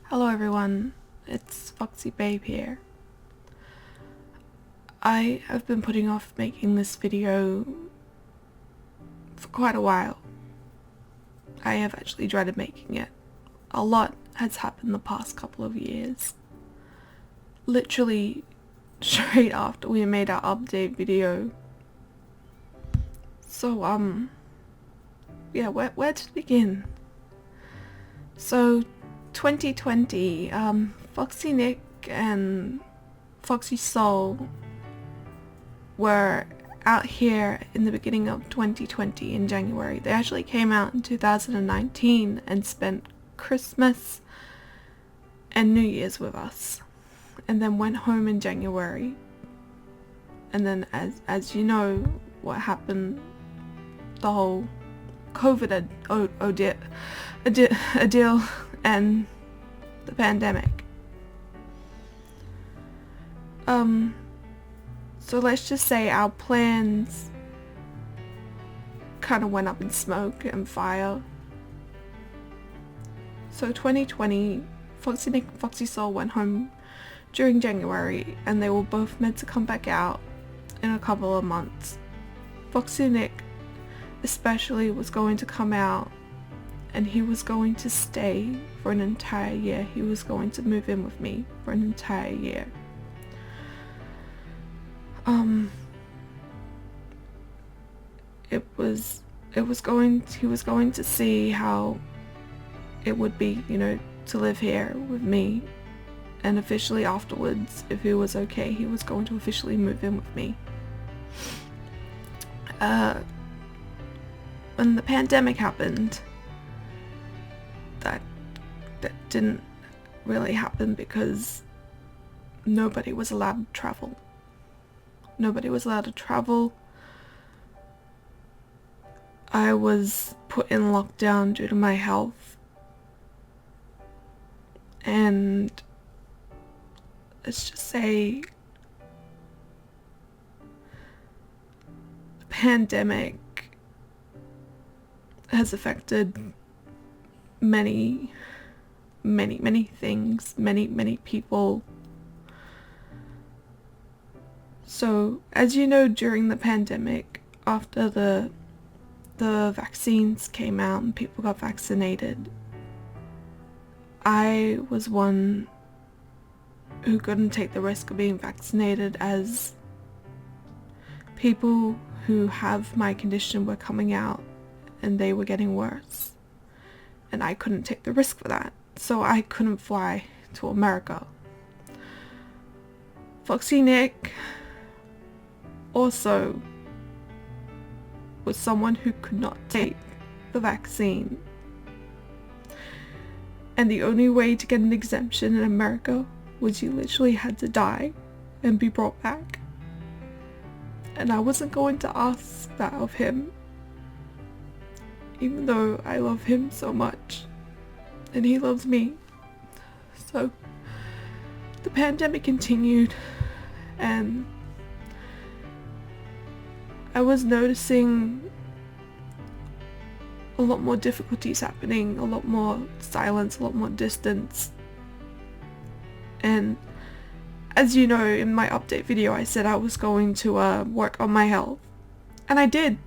Hello everyone, it's FoxyBabe here. I have been putting off making this video for quite a while. I have actually dreaded making it. A lot has happened the past couple of years. Literally straight after we made our update video. So yeah, where to begin? So 2020, Foxy Nick and Foxy Soul were out here in the beginning of 2020 in January. They actually came out in 2019 and spent Christmas and New Year's with us, and then went home in January. And then as you know what happened, the whole COVID deal and the pandemic. So let's just say our plans kind of went up in smoke and fire. So 2020, Foxy Nick and Foxy Soul went home during January, and they were both meant to come back out in a couple of months. Foxy Nick especially was going to come out, and he was going to stay for an entire year. He was going to move in with me for an entire year. He was going to see how it would be, to live here with me, and officially afterwards, if it was okay, he was going to officially move in with me. When the pandemic happened, that didn't really happen because nobody was allowed to travel. Nobody was allowed to travel. I was put in lockdown due to my health, and let's just say the pandemic has affected many things, many people. So, as you know, during the pandemic, after the vaccines came out and people got vaccinated, I was one who couldn't take the risk of being vaccinated, as people who have my condition were coming out and they were getting worse, and I couldn't take the risk for that, so I couldn't fly to America. Foxy Nick also was someone who could not take the vaccine, and the only way to get an exemption in America was you literally had to die and be brought back, and I wasn't going to ask that of him, even though I love him so much and he loves me. So the pandemic continued, and I was noticing a lot more difficulties happening, a lot more silence, a lot more distance. And as you know, in my update video I said I was going to work on my health, and I did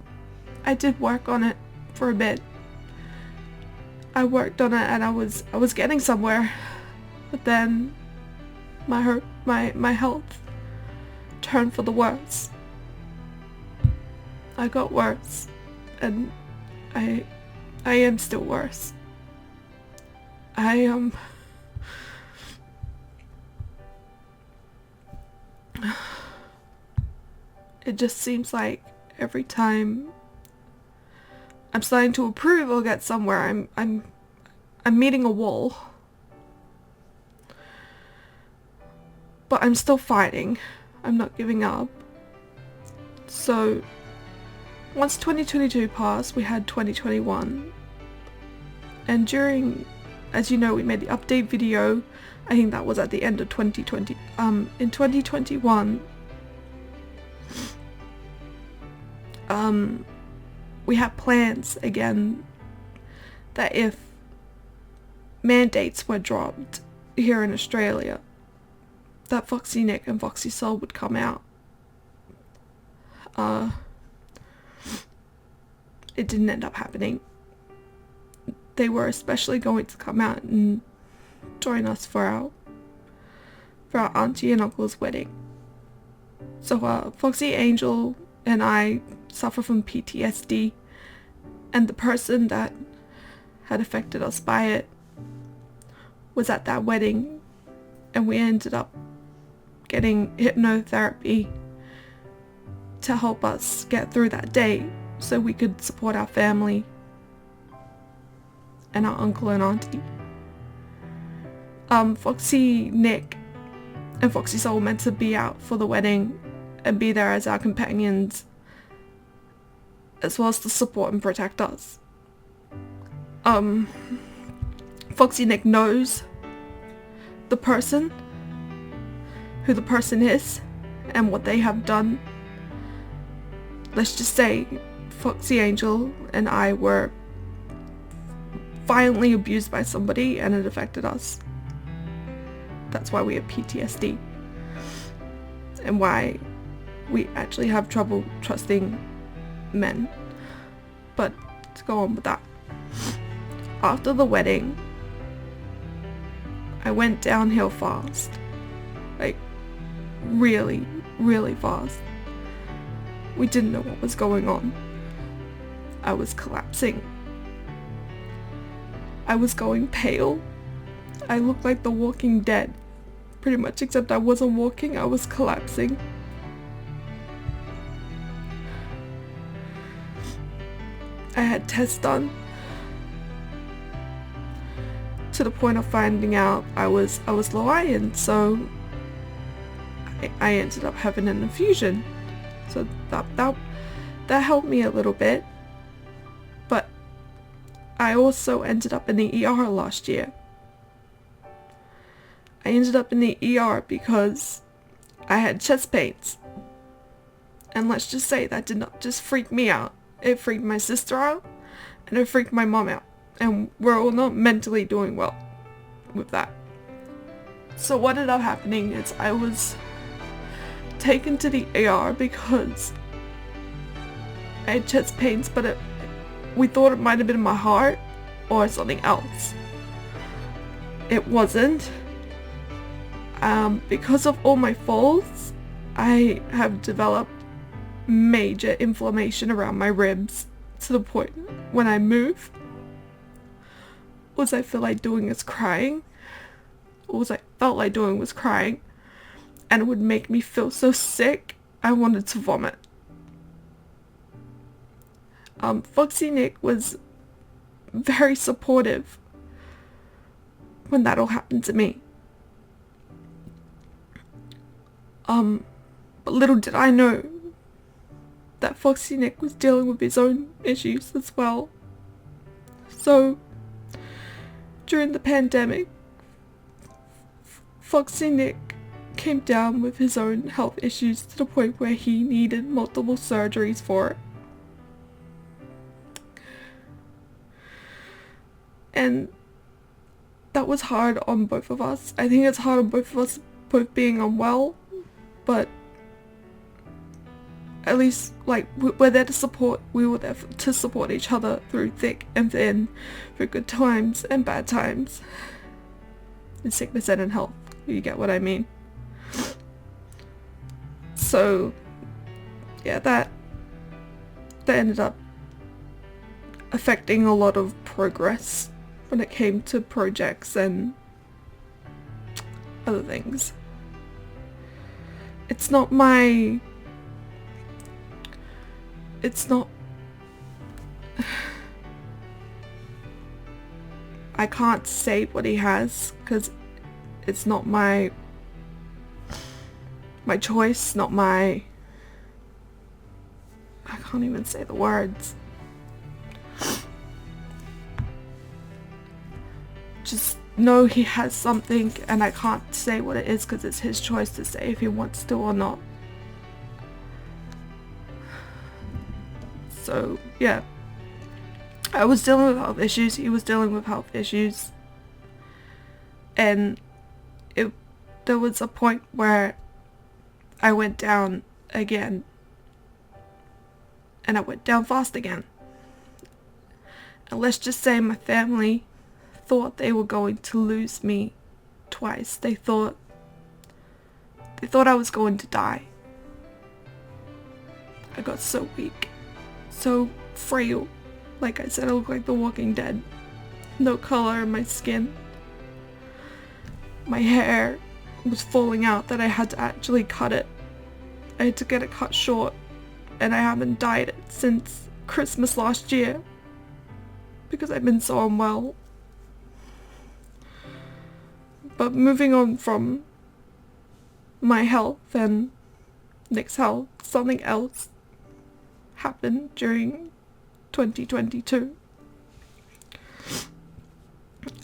work on it for a bit. I worked on it and I was getting somewhere, but then my health turned for the worse. I got worse, and I am still worse. It just seems like every time I'm starting to improve or get somewhere, I'm meeting a wall. But I'm still fighting. I'm not giving up. So once 2022 passed, we had 2021. And during, as you know, we made the update video. I think that was at the end of 2020. In 2021, we had plans again that if mandates were dropped here in Australia that Foxy Nick and Foxy Soul would come out. It didn't end up happening. They were especially going to come out and join us for our auntie and uncle's wedding. So FoxyAngel and I suffer from PTSD, and the person that had affected us by it was at that wedding, and we ended up getting hypnotherapy to help us get through that day so we could support our family and our uncle and auntie. Foxy Nick and Foxy Soul were meant to be out for the wedding and be there as our companions, as well as to support and protect us. Foxy Nick knows the person, who the person is, and what they have done. Let's just say FoxyAngel and I were violently abused by somebody and it affected us. That's why we have PTSD, and why we actually have trouble trusting men. But to go on with that, after the wedding, I went downhill fast, like really, really fast. We didn't know what was going on. I was collapsing. I was going pale. I looked like the Walking Dead, pretty much, except I wasn't walking, I was collapsing. I had tests done to the point of finding out I was low iron, so I ended up having an infusion. So that helped me a little bit, but I also ended up in the ER last year. I ended up in the ER because I had chest pains, and let's just say that did not just freak me out, it freaked my sister out, and it freaked my mom out, and we're all not mentally doing well with that. So what ended up happening is I was taken to the ER because I had chest pains, but we thought it might have been my heart or something else. It wasn't. Because of all my falls, I have developed major inflammation around my ribs, to the point when I move, all I feel like doing is crying. All I felt like doing was crying, and it would make me feel so sick I wanted to vomit. Foxy Nick was very supportive when that all happened to me. But little did I know that Foxy Nick was dealing with his own issues as well. So, during the pandemic, Foxy Nick came down with his own health issues to the point where he needed multiple surgeries for it. And that was hard on both of us. I think it's hard on both of us, both being unwell, but at least, like, we're there to support, we were there to support each other through thick and thin, through good times and bad times, in sickness and in health, you get what I mean. So, yeah, that ended up affecting a lot of progress when it came to projects and other things. It's not I can't say what he has because it's not my choice, not my, I can't even say the words. Just know he has something, and I can't say what it is because it's his choice to say if he wants to or not. So, yeah. I was dealing with health issues, he was dealing with health issues. And there was a point where I went down again, and I went down fast again. And let's just say my family thought they were going to lose me twice. They thought I was going to die. I got so weak, so frail. Like I said, I looked like The Walking Dead. No color in my skin. My hair was falling out that I had to actually cut it. I had to get it cut short, and I haven't dyed it since Christmas last year because I've been so unwell. But moving on from my health and Nick's health, something else happened during 2022.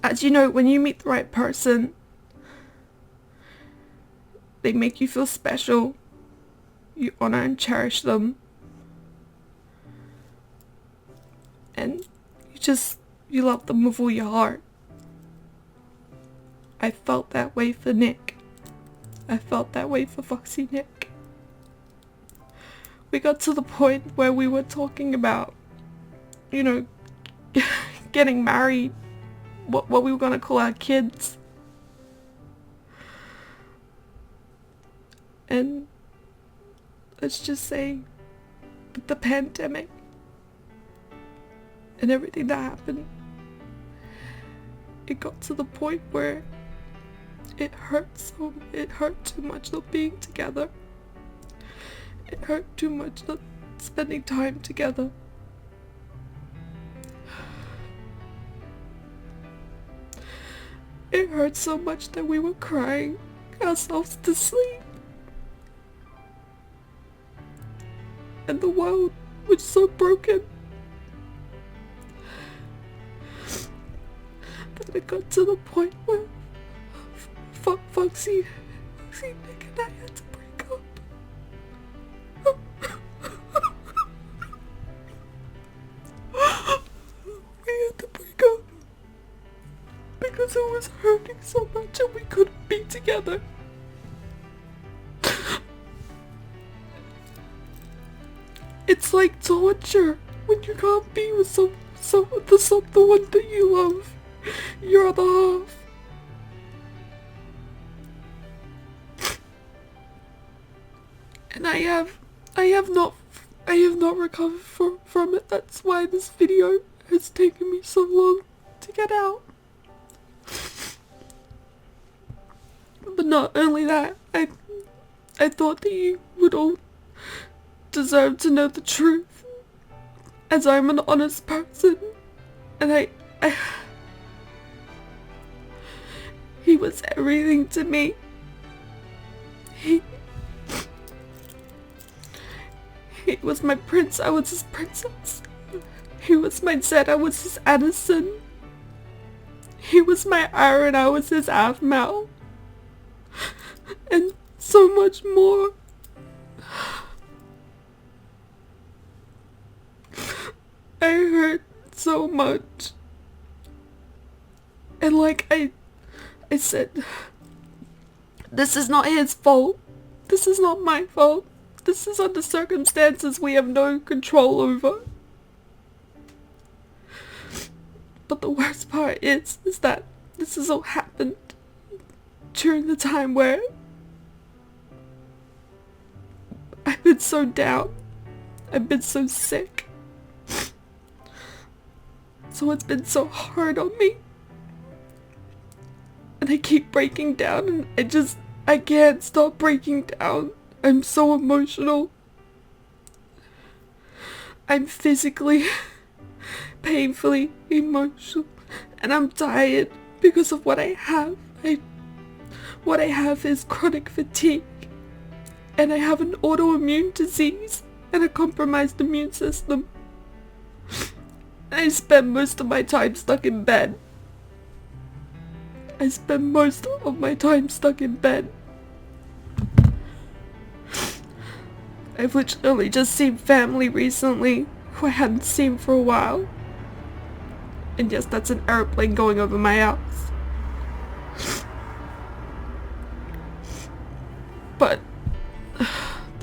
As you know, when you meet the right person, they make you feel special. You honor and cherish them. And you love them with all your heart. I felt that way for Nick. I felt that way for Foxy Nick. We got to the point where we were talking about, getting married, what we were gonna call our kids. And let's just say, with the pandemic and everything that happened, it got to the point where it hurt too much not being together. It hurt too much not spending time together. It hurt so much that we were crying ourselves to sleep. And the world was so broken that it got to the point where Foxy, Nick and I had to break up. We had to break up because it was hurting so much and we couldn't be together. It's like torture when you can't be with the one that you love, your other half. And I have not recovered from it. That's why this video has taken me so long to get out. But not only that, I thought that you would all deserve to know the truth, as I'm an honest person, and he was everything to me. He was my prince, I was his princess. He was my Zed, I was his Addison. He was my Iron, I was his Aphmau. And so much more. I hurt so much. And like I said, this is not his fault. This is not my fault. This is under circumstances we have no control over. But the worst part is that this has all happened during the time where I've been so down. I've been so sick. So it's been so hard on me. And I keep breaking down and I can't stop breaking down. I'm so emotional. I'm physically, painfully emotional. And I'm tired because of what I have. What I have is chronic fatigue. And I have an autoimmune disease and a compromised immune system. I spend most of my time stuck in bed. I've literally just seen family recently who I hadn't seen for a while. And yes, that's an airplane going over my house.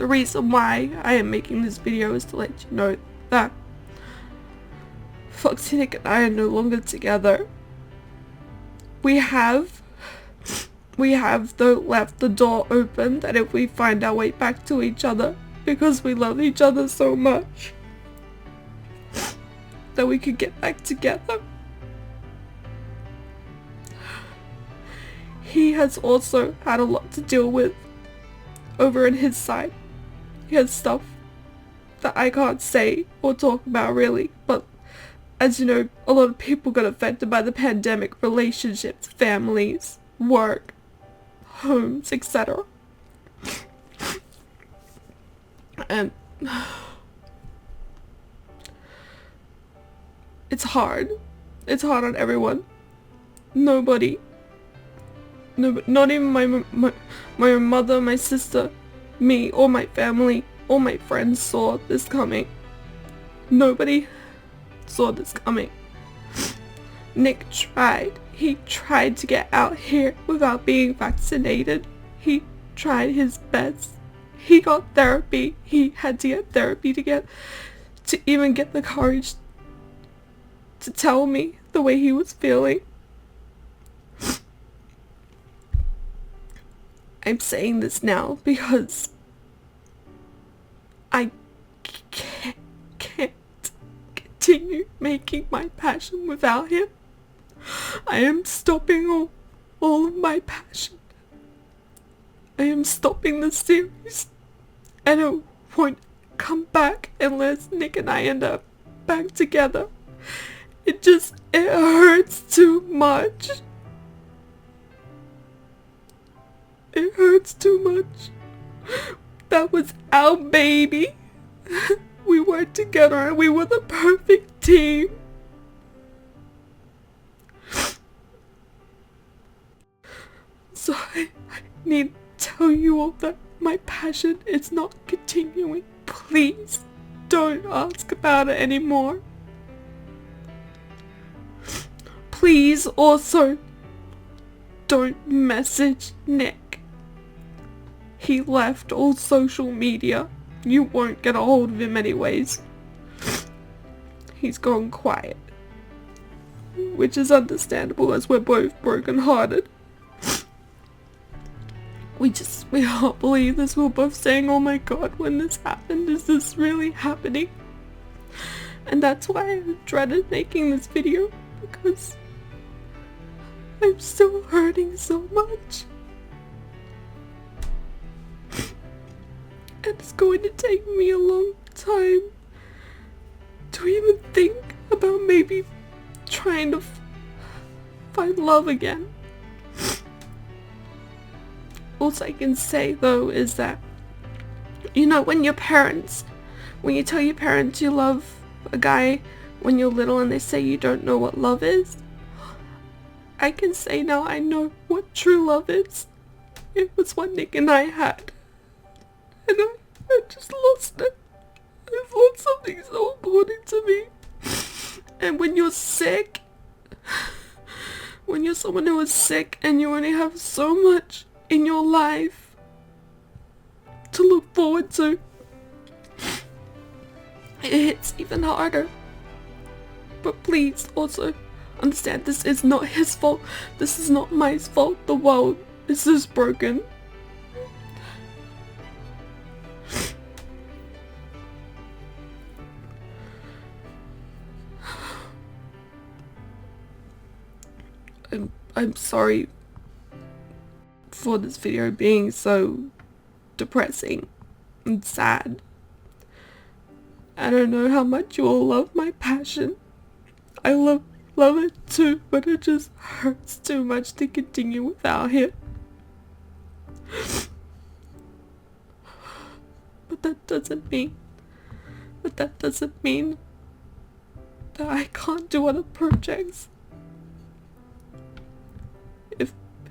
the reason why I am making this video is to let you know that Foxy, Nick and I are no longer together. We have though left the door open that if we find our way back to each other, because we love each other so much, that we could get back together. He has also had a lot to deal with over on his side. He has stuff that I can't say or talk about really, but as you know, a lot of people got affected by the pandemic, relationships, families, work, homes, etc. And it's hard. It's hard on everyone. Nobody, not even my mother, my sister, me, or my family, or my friends saw this coming. Nobody saw this coming. Nick tried. He tried to get out here without being vaccinated. He tried his best. He got therapy. He had to get therapy to even get the courage to tell me the way he was feeling. I'm saying this now because I can't continue making my passion without him. I am stopping all of my passion. I am stopping the series, and it won't come back unless Nick and I end up back together. It hurts too much. It hurts too much. That was our baby. We worked together and we were the perfect team. So I need to tell you all that my passion is not continuing. Please don't ask about it anymore. Please also don't message Nick. He left all social media. You won't get a hold of him anyways. He's gone quiet. Which is understandable as we're both broken-hearted. We can't believe this. We're both saying, oh my god, when this happened, is this really happening? And that's why I dreaded making this video, because I'm still hurting so much. And it's going to take me a long time to even think about maybe trying to find love again. All I can say though is that, you know, when you tell your parents you love a guy when you're little and they say you don't know what love is, I can say now I know what true love is. It was what Nick and I had. And I just lost it. I've lost something so important to me. And when you're sick, when you're someone who is sick and you only have so much in your life to look forward to, it hits even harder. But please also understand, this is not his fault. This is not my fault. The world is just broken. I'm sorry for this video being so depressing and sad. I don't know how much you all love my passion. I love it too, but it just hurts too much to continue without him. But that doesn't mean that I can't do other projects.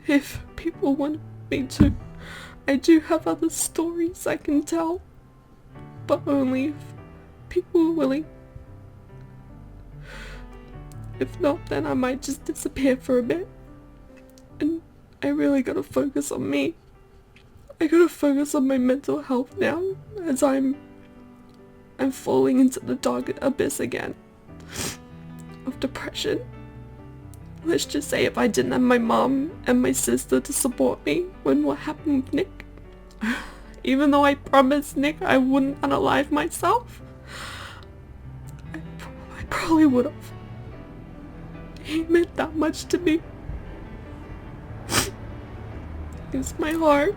If people want me to, I do have other stories I can tell, but only if people are willing. If not, then I might just disappear for a bit, and I really gotta focus on me. I gotta focus on my mental health now, as I'm falling into the dark abyss again of depression. Let's just say if I didn't have my mom and my sister to support me when what happened with Nick, even though I promised Nick I wouldn't unalive myself, I probably would have. He meant that much to me. It was my heart.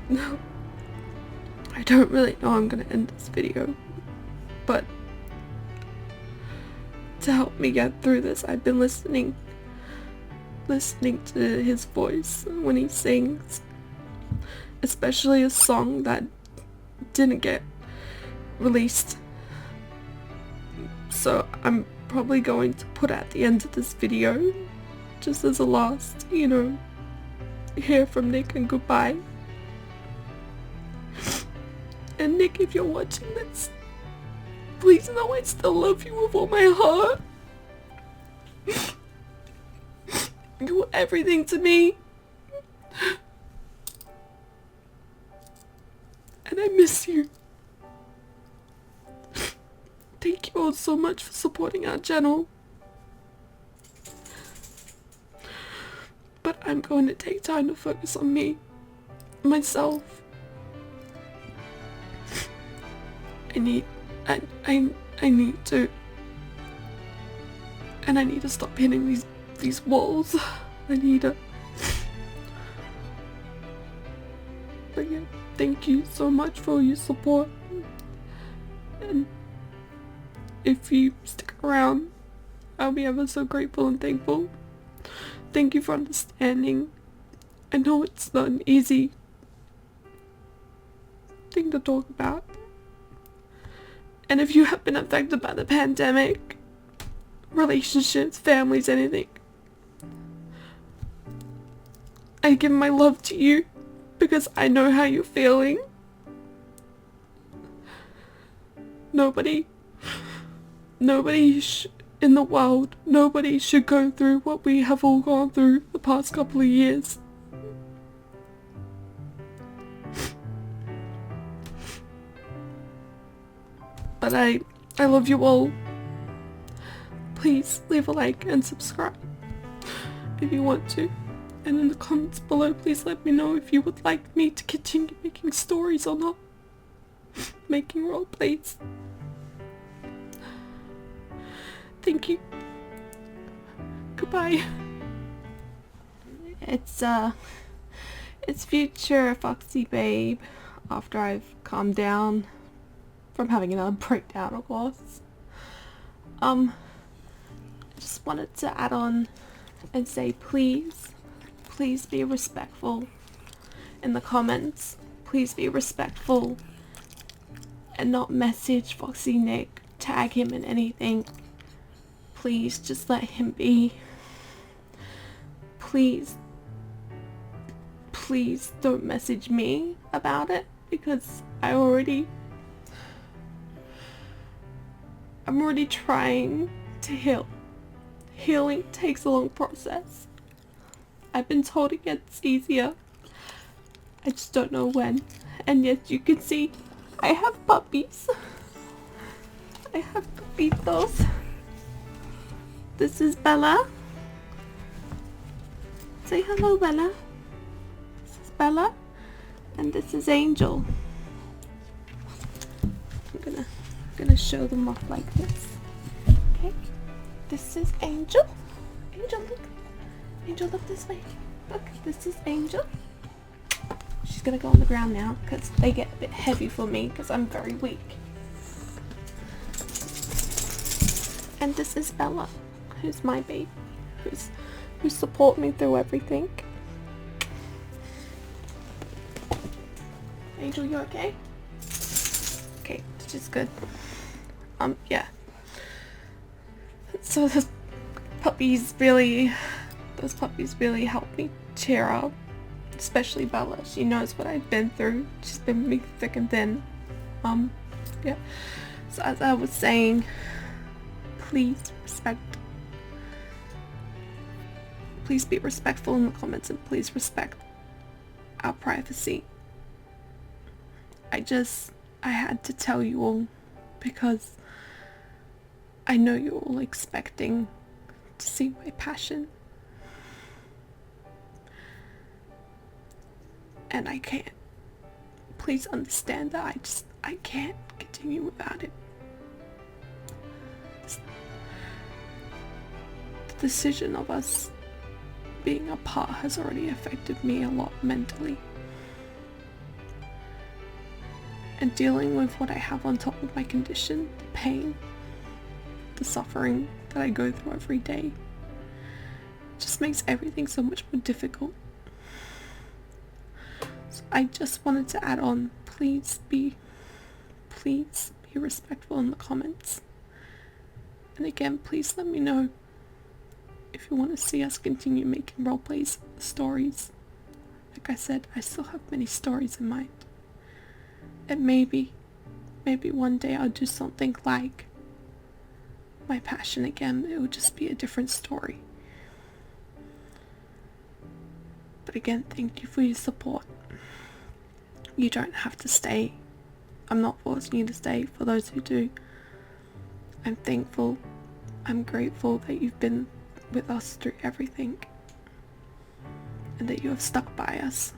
No, I don't really know how I'm gonna end this video, but to help me get through this, I've been listening to his voice when he sings, especially a song that didn't get released. So I'm probably going to put at the end of this video, just as a last, hear from Nick and goodbye. And Nick, if you're watching this, please know I still love you with all my heart. You were everything to me. And I miss you. Thank you all so much for supporting our channel. But I'm going to take time to focus on me, myself. I need to, and I need to stop hitting these walls. I need to. But yeah, thank you so much for your support, and if you stick around, I'll be ever so grateful and thankful. Thank you for understanding. I know it's not an easy thing to talk about. And if you have been affected by the pandemic, relationships, families, anything, I give my love to you because I know how you're feeling. Nobody in the world, nobody should go through what we have all gone through the past couple of years. But I love you all. Please leave a like and subscribe if you want to. And in the comments below, please let me know if you would like me to continue making stories or not. Making roleplays. Thank you. Goodbye. It's future FoxyBabe after I've calmed down from having another breakdown, of course. I just wanted to add on and say please be respectful in the comments. Please be respectful and not message Foxy Nick, tag him in anything. Please just let him be. Please don't message me about it, because I'm already trying to heal. Healing takes a long process. I've been told it gets easier. I just don't know when. And yes, you can see I have puppies. I have puppitos. This is Bella. Say hello, Bella. This is Bella. And this is Angel. I'm gonna show them off like this. Okay. This is Angel. Angel, look. Angel, look this way. Look, this is Angel. She's gonna go on the ground now because they get a bit heavy for me because I'm very weak. And this is Bella, who's my baby, who support me through everything. Angel, you okay? Okay, which is good. Yeah. So those puppies really help me cheer up. Especially Bella. She knows what I've been through. She's been with me thick and thin. Yeah. So as I was saying, please respect please be respectful in the comments and please respect our privacy. I had to tell you all because I know you're all expecting to see MyPassion. And I can't. Please understand that I can't continue without it. The decision of us being apart has already affected me a lot mentally. And dealing with what I have on top of my condition, the pain, the suffering that I go through every day, just makes everything so much more difficult. So I just wanted to add on, please be respectful in the comments. And again, please let me know if you want to see us continue making roleplays, stories. Like I said, I still have many stories in mind. And maybe one day I'll do something like MyPassion again. It will just be a different story. But again, thank you for your support. You don't have to stay. I'm not forcing you to stay. For those who do, I'm thankful. I'm grateful that you've been with us through everything and that you have stuck by us.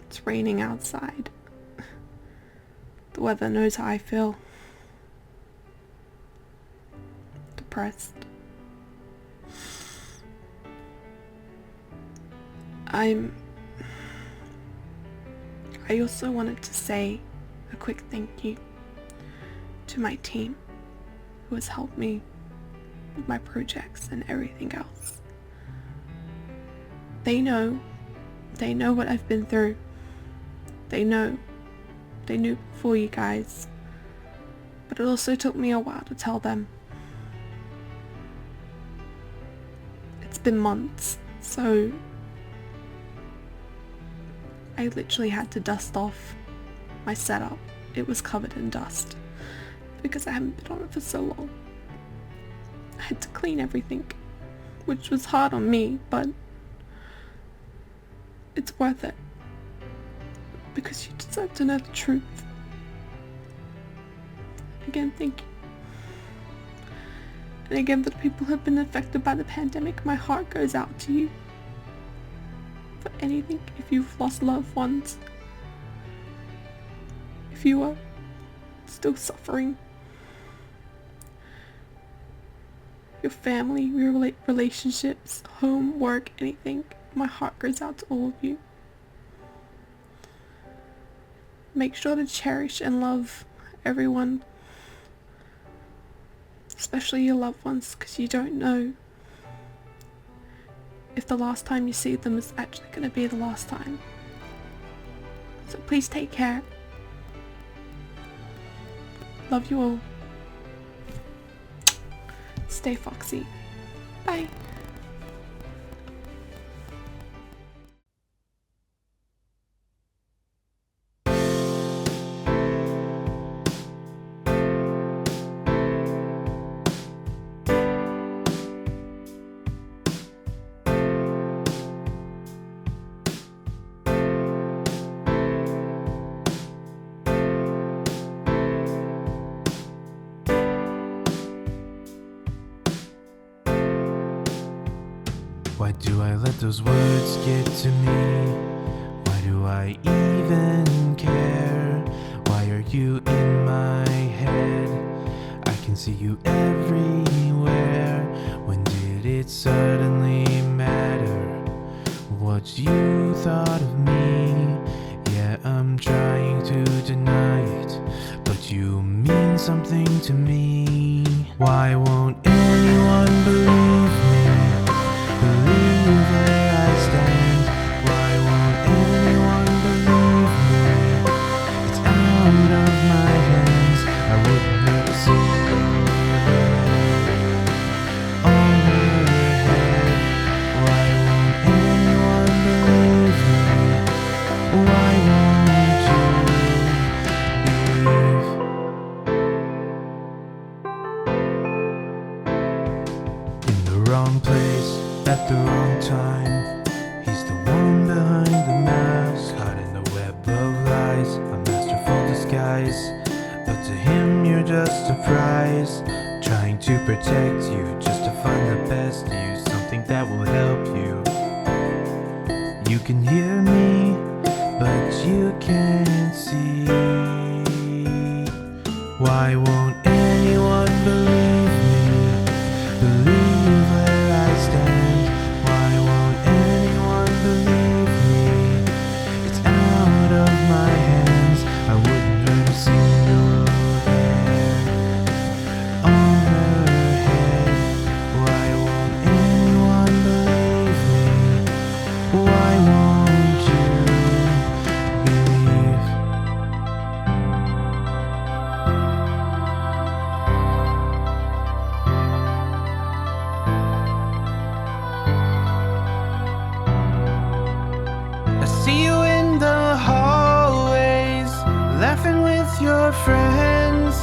It's raining outside. The weather knows how I feel. Depressed. I also wanted to say a quick thank you to my team who has helped me with my projects and everything else. They know what I've been through. They knew before you guys, but it also took me a while to tell them. It's been months, so I literally had to dust off my setup. It was covered in dust because I haven't been on it for so long. I had to clean everything, which was hard on me, but it's worth it because you deserve to know the truth. Again, thank you. And again, for the people who have been affected by the pandemic, my heart goes out to you. For anything, if you've lost loved ones, if you are still suffering, your family, your relationships, home, work, anything, my heart goes out to all of you. Make sure to cherish and love everyone, especially your loved ones, because you don't know if the last time you see them is actually going to be the last time. So please take care. Love you all. Stay foxy. Bye. Why do I let those words get to me? Why do I even care? Why are you in my head? I can see you everywhere. When did it suddenly matter what you thought of me? Yeah, I'm trying to deny it, but you mean something to me. Why won't anyone believe me? Believe where I stand. Why won't anyone believe me? It's out of my hands. I would never see on her head. Why won't anyone believe me? Why won't you believe? disguise, but to him you're just a prize, trying to protect you just to find the best you, something that will help you. You can hear me, but you can't see. Why won't anyone believe me? Believe where I stand. Why won't anyone believe me? It's out of my hands. I wouldn't hurt a single hair on her head. Why won't anyone believe me? Why won't you believe? I see you in the hallways, laughing with your friends.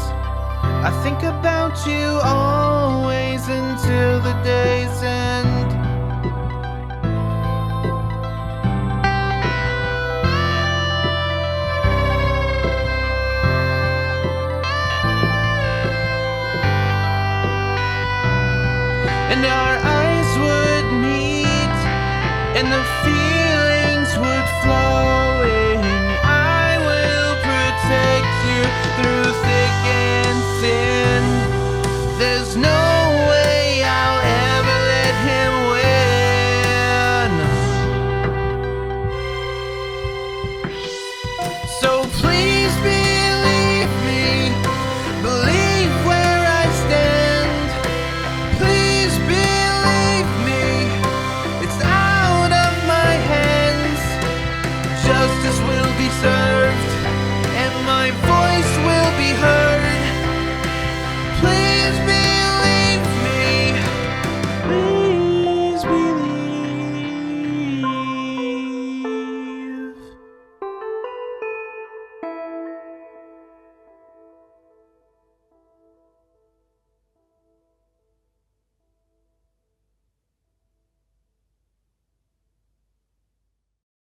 I think about you always until the day's end. And our eyes would meet, and the